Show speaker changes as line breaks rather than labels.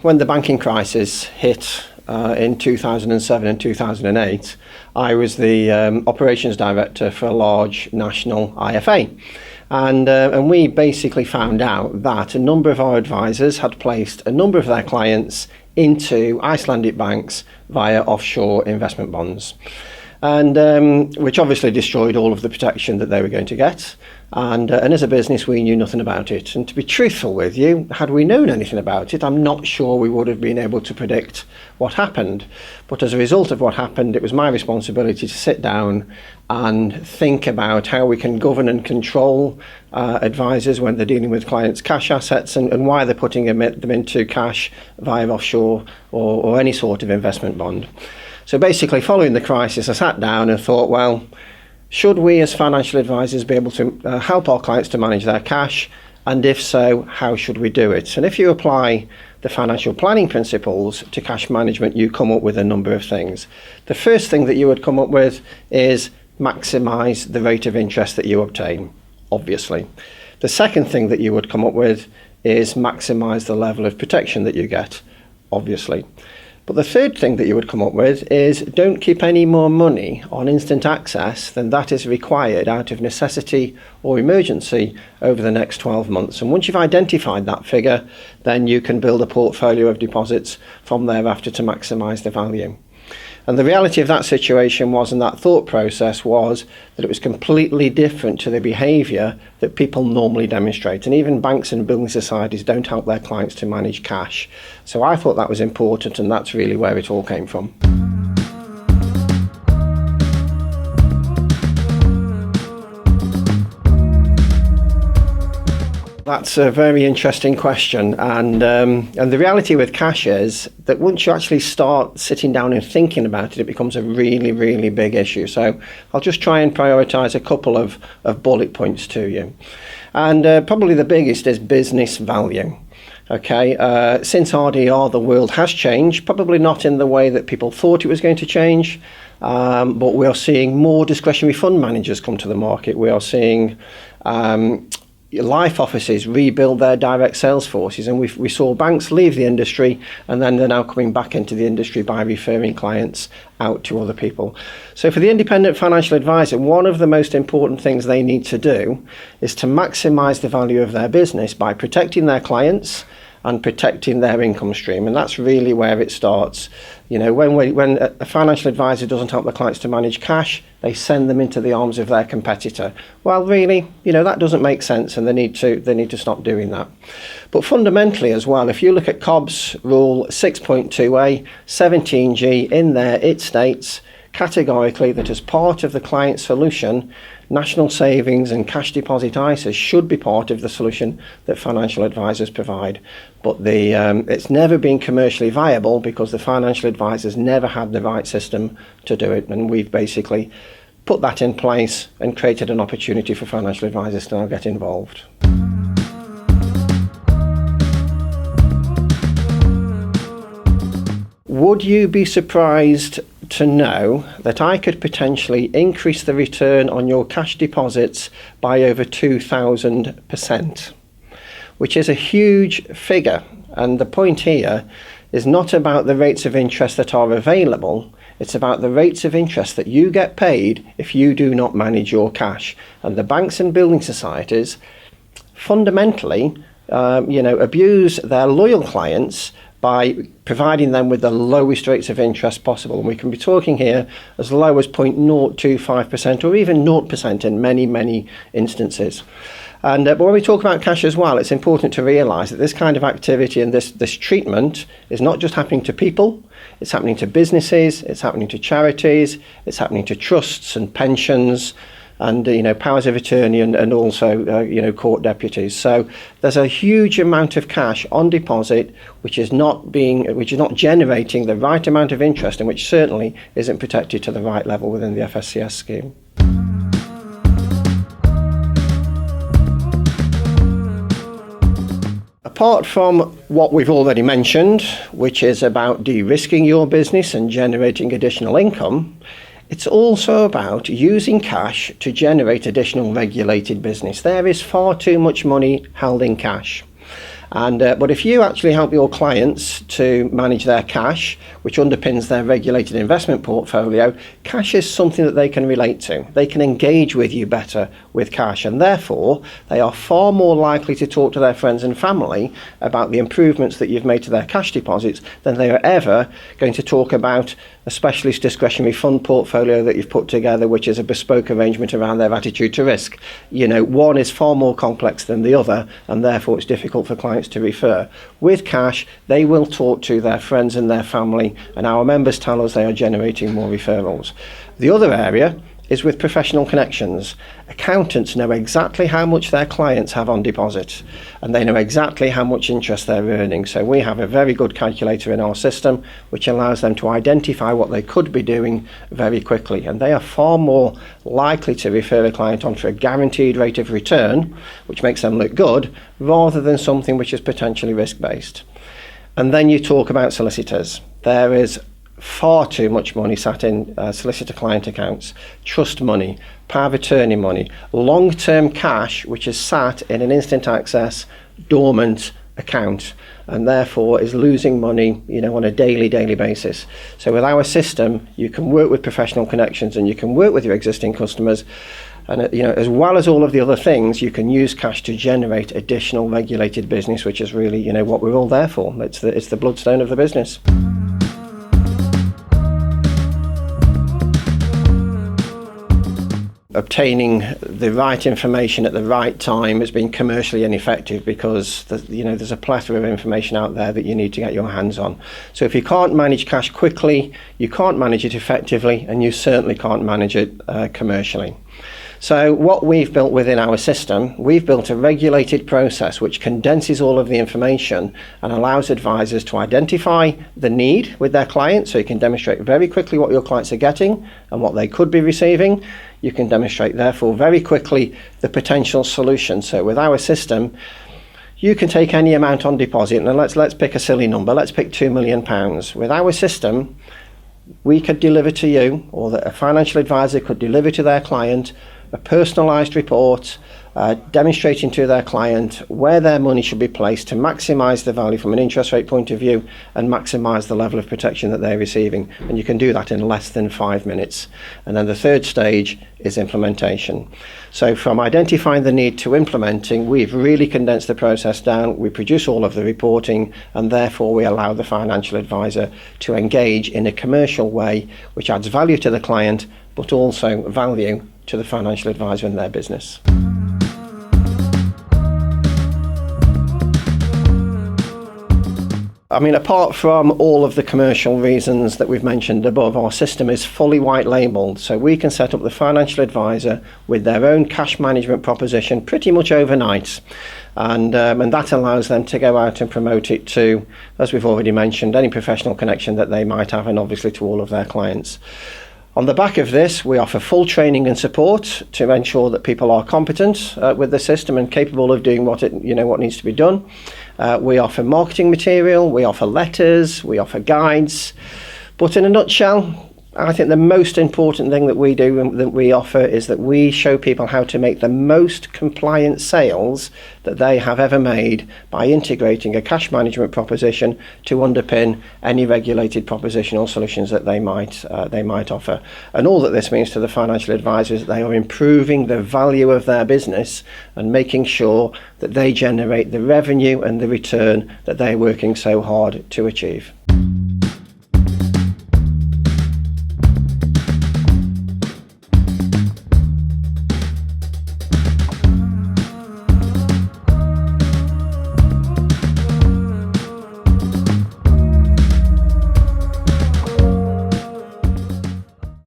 when the banking crisis hit in 2007 and 2008, I was the operations director for a large national IFA. And we basically found out that a number of our advisors had placed a number of their clients into Icelandic banks via offshore investment bonds, and which obviously destroyed all of the protection that they were going to get. And as a business, we knew nothing about it. And to be truthful with you, had we known anything about it, I'm not sure we would have been able to predict what happened. But as a result of what happened, it was my responsibility to sit down and think about how we can govern and control advisors when they're dealing with clients' cash assets, and why they're putting them into cash via offshore or any sort of investment bond. So basically, following the crisis, I sat down and thought, well, should we as financial advisors be able to help our clients to manage their cash? And if so, how should we do it? And if you apply the financial planning principles to cash management, you come up with a number of things. The first thing that you would come up with is maximize the rate of interest that you obtain, obviously. The second thing that you would come up with is maximize the level of protection that you get, obviously. But the third thing that you would come up with is don't keep any more money on instant access than that is required out of necessity or emergency over the next 12 months. And once you've identified that figure, then you can build a portfolio of deposits from thereafter to maximise the value. And the reality of that situation was, and that thought process was, that it was completely different to the behaviour that people normally demonstrate. And even banks and building societies don't help their clients to manage cash. So I thought that was important, and that's really where it all came from. That's a very interesting question, and the reality with cash is that once you actually start sitting down and thinking about it, it becomes a really, really big issue. So I'll just try and prioritise a couple of bullet points to you. And probably the biggest is business value. Okay, since RDR, the world has changed, probably not in the way that people thought it was going to change, but we are seeing more discretionary fund managers come to the market. We are seeing life offices rebuild their direct sales forces, and we saw banks leave the industry, and then they're now coming back into the industry by referring clients out to other people. So for the independent financial advisor, one of the most important things they need to do is to maximize the value of their business by protecting their clients and protecting their income stream. And that's really where it starts. You know, when a financial advisor doesn't help their clients to manage cash, they send them into the arms of their competitor. Well, really, you know, that doesn't make sense, and they need to stop doing that. But fundamentally as well, if you look at Cobb's Rule 6.2a, 17G, in there it states categorically that as part of the client solution, national savings and cash deposit ISAs should be part of the solution that financial advisors provide. But it's never been commercially viable because the financial advisors never had the right system to do it. And we've basically put that in place and created an opportunity for financial advisors to now get involved. Would you be surprised to know that I could potentially increase the return on your cash deposits by over 2,000%, which is a huge figure. And the point here is not about the rates of interest that are available, it's about the rates of interest that you get paid if you do not manage your cash. And the banks and building societies fundamentally abuse their loyal clients by providing them with the lowest rates of interest possible. And we can be talking here as low as 0.025% or even 0% in many, many instances. And but when we talk about cash as well, it's important to realise that this kind of activity and this treatment is not just happening to people, it's happening to businesses, it's happening to charities, it's happening to trusts and pensions, and powers of attorney, and also court deputies. So there's a huge amount of cash on deposit which is not generating the right amount of interest, and which certainly isn't protected to the right level within the FSCS scheme. Apart from what we've already mentioned, which is about de-risking your business and generating additional income, it's also about using cash to generate additional regulated business. There is far too much money held in cash. But if you actually help your clients to manage their cash, which underpins their regulated investment portfolio, cash is something that they can relate to. They can engage with you better with cash, and therefore they are far more likely to talk to their friends and family about the improvements that you've made to their cash deposits than they are ever going to talk about a specialist discretionary fund portfolio that you've put together, which is a bespoke arrangement around their attitude to risk. One is far more complex than the other, and therefore it's difficult for clients to refer. With cash, they will talk to their friends and their family, and our members tell us they are generating more referrals. The other area is with professional connections. Accountants know exactly how much their clients have on deposit, and they know exactly how much interest they're earning. So we have a very good calculator in our system which allows them to identify what they could be doing very quickly, and they are far more likely to refer a client on for a guaranteed rate of return, which makes them look good, rather than something which is potentially risk-based. And then you talk about solicitors. There is far too much money sat in solicitor client accounts, trust money, power of attorney money, long-term cash which is sat in an instant access dormant account, and therefore is losing money on a daily basis. So with our system, you can work with professional connections and you can work with your existing customers, and as well as all of the other things, you can use cash to generate additional regulated business, which is really what we're all there for. It's the bloodstone of the business. Obtaining the right information at the right time has been commercially ineffective because there's a plethora of information out there that you need to get your hands on. So if you can't manage cash quickly, you can't manage it effectively, and you certainly can't manage it commercially. So what we've built within our system, we've built a regulated process which condenses all of the information and allows advisors to identify the need with their clients, so you can demonstrate very quickly what your clients are getting and what they could be receiving. You can demonstrate, therefore, very quickly the potential solution. So with our system, you can take any amount on deposit, and let's pick a silly number. Let's pick £2 million. With our system, we could deliver to you, or that a financial advisor could deliver to their client, a personalised report demonstrating to their client where their money should be placed to maximise the value from an interest rate point of view and maximise the level of protection that they're receiving. And you can do that in less than 5 minutes. And then the third stage is implementation. So from identifying the need to implementing, we've really condensed the process down. We produce all of the reporting, and therefore we allow the financial advisor to engage in a commercial way which adds value to the client but also value to the financial advisor and their business. Apart from all of the commercial reasons that we've mentioned above, our system is fully white labelled, so we can set up the financial advisor with their own cash management proposition pretty much overnight. And that allows them to go out and promote it to, as we've already mentioned, any professional connection that they might have, and obviously to all of their clients. On the back of this, we offer full training and support to ensure that people are competent with the system and capable of doing what needs to be done. We offer marketing material, we offer letters, we offer guides. But in a nutshell, I think the most important thing that we do and that we offer is that we show people how to make the most compliant sales that they have ever made by integrating a cash management proposition to underpin any regulated proposition or solutions that they might offer. And all that this means to the financial advisors is they are improving the value of their business and making sure that they generate the revenue and the return that they're working so hard to achieve.